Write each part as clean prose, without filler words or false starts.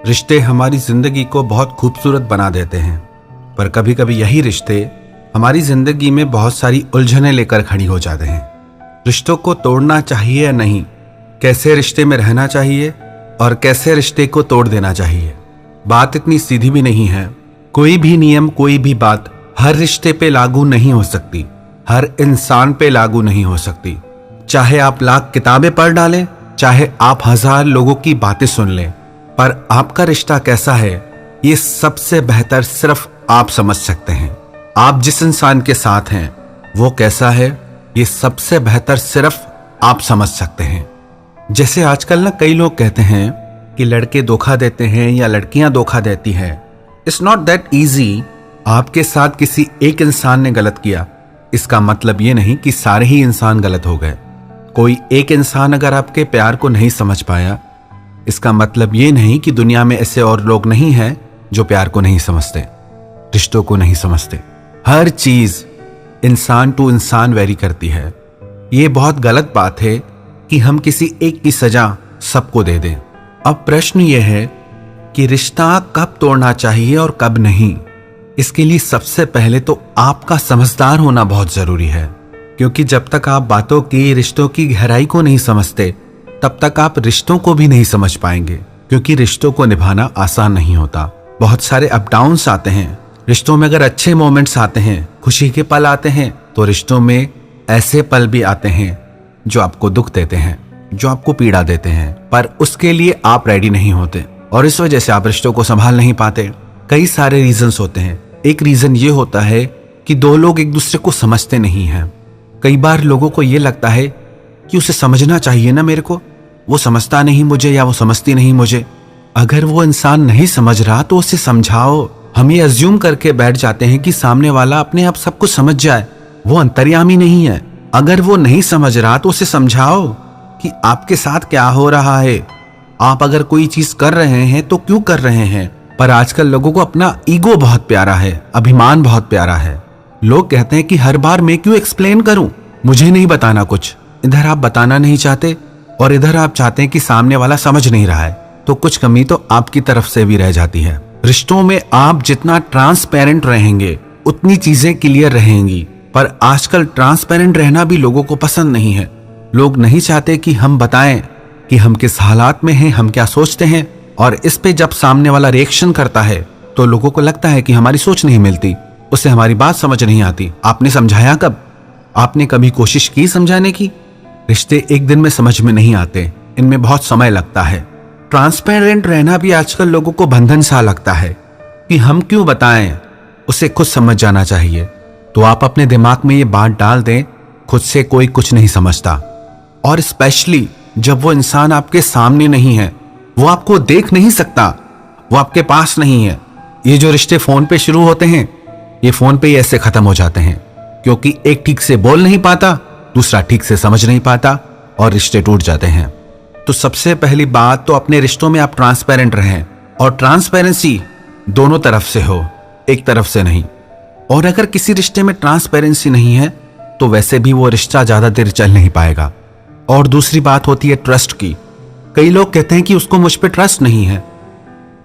रिश्ते हमारी जिंदगी को बहुत खूबसूरत बना देते हैं, पर कभी कभी यही रिश्ते हमारी जिंदगी में बहुत सारी उलझनें लेकर खड़ी हो जाते हैं। रिश्तों को तोड़ना चाहिए या नहीं, कैसे रिश्ते में रहना चाहिए और कैसे रिश्ते को तोड़ देना चाहिए, बात इतनी सीधी भी नहीं है। कोई भी नियम, कोई भी बात हर रिश्ते पे लागू नहीं हो सकती, हर इंसान पे लागू नहीं हो सकती। चाहे आप लाख किताबें पढ़ डालें, चाहे आप 1000 लोगों की बातें सुन लें, पर आपका रिश्ता कैसा है ये सबसे बेहतर सिर्फ आप समझ सकते हैं। आप जिस इंसान के साथ हैं वो कैसा है ये सबसे बेहतर सिर्फ आप समझ सकते हैं। जैसे आजकल ना कई लोग कहते हैं कि लड़के धोखा देते हैं या लड़कियां धोखा देती हैं। It's not that easy. आपके साथ किसी एक इंसान ने गलत किया, इसका मतलब ये नहीं कि सारे ही इंसान गलत हो गए। कोई एक इंसान अगर आपके प्यार को नहीं समझ पाया, इसका मतलब ये नहीं कि दुनिया में ऐसे और लोग नहीं हैं जो प्यार को नहीं समझते, रिश्तों को नहीं समझते। हर चीज इंसान टू इंसान वेरी करती है। ये बहुत गलत बात है कि हम किसी एक की सजा सबको दे दें। अब प्रश्न ये है कि रिश्ता कब तोड़ना चाहिए और कब नहीं। इसके लिए सबसे पहले तो आपका समझदार होना बहुत जरूरी है, क्योंकि जब तक आप बातों की, रिश्तों की गहराई को नहीं समझते तब तक आप रिश्तों को भी नहीं समझ पाएंगे। क्योंकि रिश्तों को निभाना आसान नहीं होता। बहुत सारे अप डाउन्स आते हैं रिश्तों में। अगर अच्छे मोमेंट्स आते हैं, खुशी के पल आते हैं, तो रिश्तों में ऐसे पल भी आते हैं जो आपको दुख देते हैं, जो आपको पीड़ा देते हैं, पर उसके लिए आप रेडी नहीं होते और इस वजह से आप रिश्तों को संभाल नहीं पाते। कई सारे रीजंस होते हैं। एक रीजन ये होता है कि दो लोग एक दूसरे को समझते नहीं हैं। कई बार लोगों को ये लगता है कि उसे समझना चाहिए ना मेरे को, वो समझता नहीं मुझे या वो समझती नहीं मुझे। अगर वो इंसान नहीं समझ रहा तो उसे समझाओ। हम ये अज्यूम करके बैठ जाते हैं कि सामने वाला अपने आप सब कुछ समझ जाए। वो अंतर्यामी नहीं है। अगर वो नहीं समझ रहा तो उसे समझाओ कि आपके साथ क्या हो रहा है। आप अगर कोई चीज कर रहे हैं तो क्यों कर रहे हैं। पर आजकल लोगों को अपना ईगो बहुत प्यारा है, अभिमान बहुत प्यारा है। लोग कहते हैं कि हर बार मैं क्यों एक्सप्लेन करूं, मुझे नहीं बताना कुछ। इधर आप बताना नहीं चाहते और इधर आप चाहते हैं कि सामने वाला समझ नहीं रहा है, तो कुछ कमी तो आपकी तरफ से भी रह जाती है। रिश्तों में आप जितना ट्रांसपेरेंट रहेंगे उतनी चीजें क्लियर रहेंगी, पर आजकल ट्रांसपेरेंट रहना भी लोगों को पसंद नहीं है। लोग नहीं चाहते कि हम बताएं कि हम किस हालात में हैं, हम क्या सोचते हैं, और इस पे जब सामने वाला रिएक्शन करता है तो लोगों को लगता है कि हमारी सोच नहीं मिलती, उसे हमारी बात समझ नहीं आती। आपने समझाया कब? आपने कभी कोशिश की समझाने की? रिश्ते एक दिन में समझ में नहीं आते, इनमें बहुत समय लगता है। ट्रांसपेरेंट रहना भी आजकल लोगों को बंधन सा लगता है कि हम क्यों बताएं, उसे खुद समझ जाना चाहिए। तो आप अपने दिमाग में ये बात डाल दें, खुद से कोई कुछ नहीं समझता। और स्पेशली जब वो इंसान आपके सामने नहीं है, वो आपको देख नहीं सकता, वो आपके पास नहीं है। ये जो रिश्ते फोन पे शुरू होते हैं, ये फोन पे ही ऐसे खत्म हो जाते हैं, क्योंकि एक ठीक से बोल नहीं पाता, दूसरा ठीक से समझ नहीं पाता और रिश्ते टूट जाते हैं। तो सबसे पहली बात तो अपने रिश्तों में आप ट्रांसपेरेंट रहें, और ट्रांसपेरेंसी दोनों तरफ से हो, एक तरफ से नहीं। और अगर किसी रिश्ते में ट्रांसपेरेंसी नहीं है तो वैसे भी वो रिश्ता ज्यादा देर चल नहीं पाएगा। और दूसरी बात होती है ट्रस्ट की। कई लोग कहते हैं कि उसको मुझ पे ट्रस्ट नहीं है,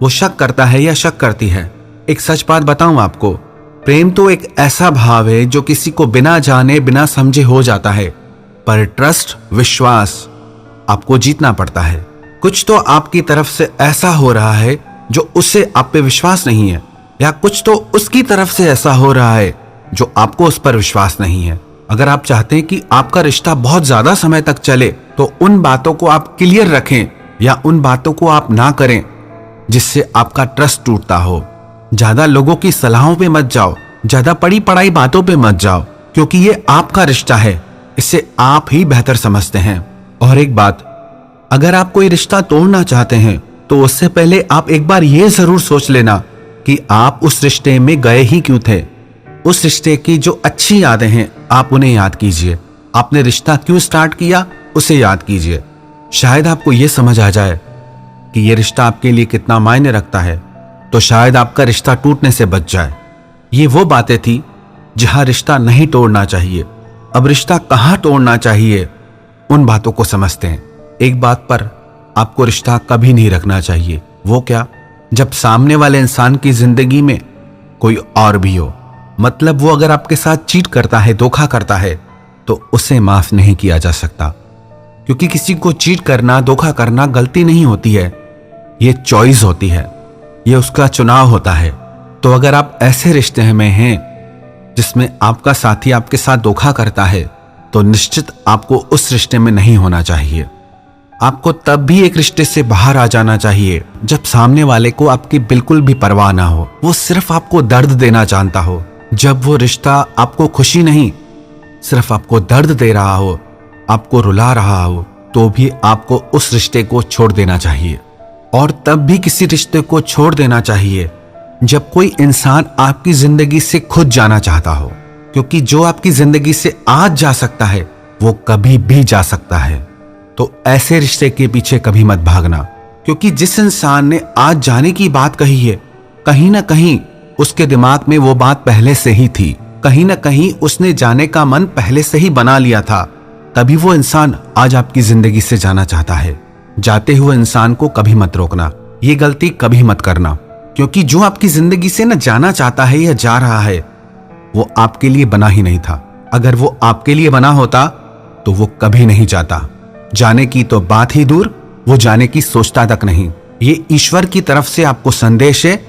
वो शक करता है या शक करती है। एक सच बात बताऊं आपको, प्रेम तो एक ऐसा भाव है जो किसी को बिना जाने बिना समझे हो जाता है, पर ट्रस्ट, विश्वास आपको जीतना पड़ता है। कुछ तो आपकी तरफ से ऐसा हो रहा है जो उससे आप पे विश्वास नहीं है, या कुछ तो उसकी तरफ से ऐसा हो रहा है जो आपको उस पर विश्वास नहीं है। अगर आप चाहते हैं कि आपका रिश्ता बहुत ज्यादा समय तक चले तो उन बातों को आप क्लियर रखें, या उन बातों को आप ना करें जिससे आपका ट्रस्ट टूटता हो। ज्यादा लोगों की सलाहों पे मत जाओ, ज्यादा पढ़ी पढ़ाई बातों पे मत जाओ, क्योंकि ये आपका रिश्ता है, इसे आप ही बेहतर समझते हैं। और एक बात, अगर आप कोई रिश्ता तोड़ना चाहते हैं तो उससे पहले आप एक बार ये जरूर सोच लेना कि आप उस रिश्ते में गए ही क्यों थे। उस रिश्ते की जो अच्छी यादें हैं आप उन्हें याद कीजिए। आपने रिश्ता क्यों स्टार्ट किया उसे याद कीजिए। शायद आपको यह समझ आ जाए कि यह रिश्ता आपके लिए कितना मायने रखता है, तो शायद आपका रिश्ता टूटने से बच जाए। ये वो बातें थी जहां रिश्ता नहीं तोड़ना चाहिए। अब रिश्ता कहां तोड़ना चाहिए, उन बातों को समझते हैं। एक बात पर आपको रिश्ता कभी नहीं रखना चाहिए, वो क्या? जब सामने वाले इंसान की जिंदगी में कोई और भी हो, मतलब वो अगर आपके साथ चीट करता है, धोखा करता है, तो उसे माफ नहीं किया जा सकता। क्योंकि किसी को चीट करना, धोखा करना गलती नहीं होती है, ये चॉइस होती है, ये उसका चुनाव होता है। तो अगर आप ऐसे रिश्ते में हैं जिसमें आपका साथी आपके साथ धोखा करता है, तो निश्चित आपको उस रिश्ते में नहीं होना चाहिए। आपको तब भी एक रिश्ते से बाहर आ जाना चाहिए जब सामने वाले को आपकी बिल्कुल भी परवाह ना हो, वो सिर्फ आपको दर्द देना जानता हो। जब वो रिश्ता आपको खुशी नहीं, सिर्फ आपको दर्द दे रहा हो, आपको रुला रहा हो, तो भी आपको उस रिश्ते को छोड़ देना चाहिए। और तब भी किसी रिश्ते को छोड़ देना चाहिए जब कोई इंसान आपकी जिंदगी से खुद जाना चाहता हो। क्योंकि जो आपकी जिंदगी से आज जा सकता है, वो कभी भी जा सकता है। तो ऐसे रिश्ते के पीछे कभी मत भागना, क्योंकि जिस इंसान ने आज जाने की बात कही है, कहीं ना कहीं उसके दिमाग में वो बात पहले से ही थी, कहीं ना कहीं उसने जाने का मन पहले से ही बना लिया था। तभी वो इंसान आज आपकी जिंदगी से जाना चाहता है। जाते हुए इंसान को कभी मत रोकना, ये गलती कभी मत करना, क्योंकि जो आपकी जिंदगी से न जाना चाहता है या जा रहा है, वो आपके लिए बना ही नहीं था। अगर वो आपके लिए बना होता तो वो कभी नहीं जाता। जाने की तो बात ही दूर, वो जाने की सोचता तक नहीं। ये ईश्वर की तरफ से आपको संदेश है,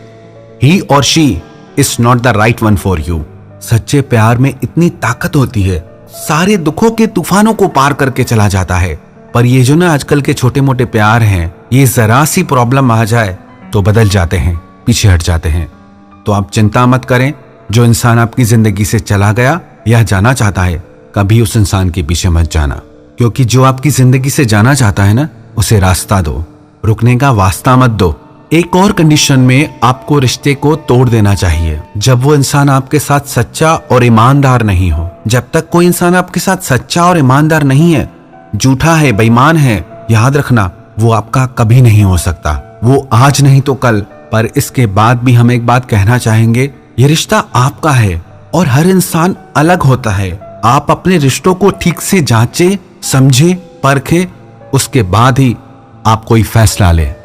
ही और she is not the right one for you. सच्चे प्यार में इतनी ताकत होती है, सारे दुखों के तूफानों को पार करके चला जाता है। पर ये जो ना आजकल के छोटे मोटे प्यार हैं, ये जरा सी प्रॉब्लम आ जाए तो बदल जाते हैं, पीछे हट जाते हैं। तो आप चिंता मत करें, जो इंसान आपकी जिंदगी से चला गया या जाना चाहता है, कभी उस इंसान के पीछे मत जाना। क्योंकि जो आपकी जिंदगी से जाना चाहता है ना, उसे रास्ता दो, रुकने का वास्ता मत दो। एक और कंडीशन में आपको रिश्ते को तोड़ देना चाहिए, जब वो इंसान आपके साथ सच्चा और ईमानदार नहीं हो। जब तक कोई इंसान आपके साथ सच्चा और ईमानदार नहीं है, झूठा है, बेईमान है, याद रखना वो आपका कभी नहीं हो सकता। वो आज नहीं तो कल। पर इसके बाद भी हम एक बात कहना चाहेंगे, ये रिश्ता आपका है और हर इंसान अलग होता है। आप अपने रिश्तों को ठीक से जांचे, समझे, परखे, उसके बाद ही आप कोई फैसला लें।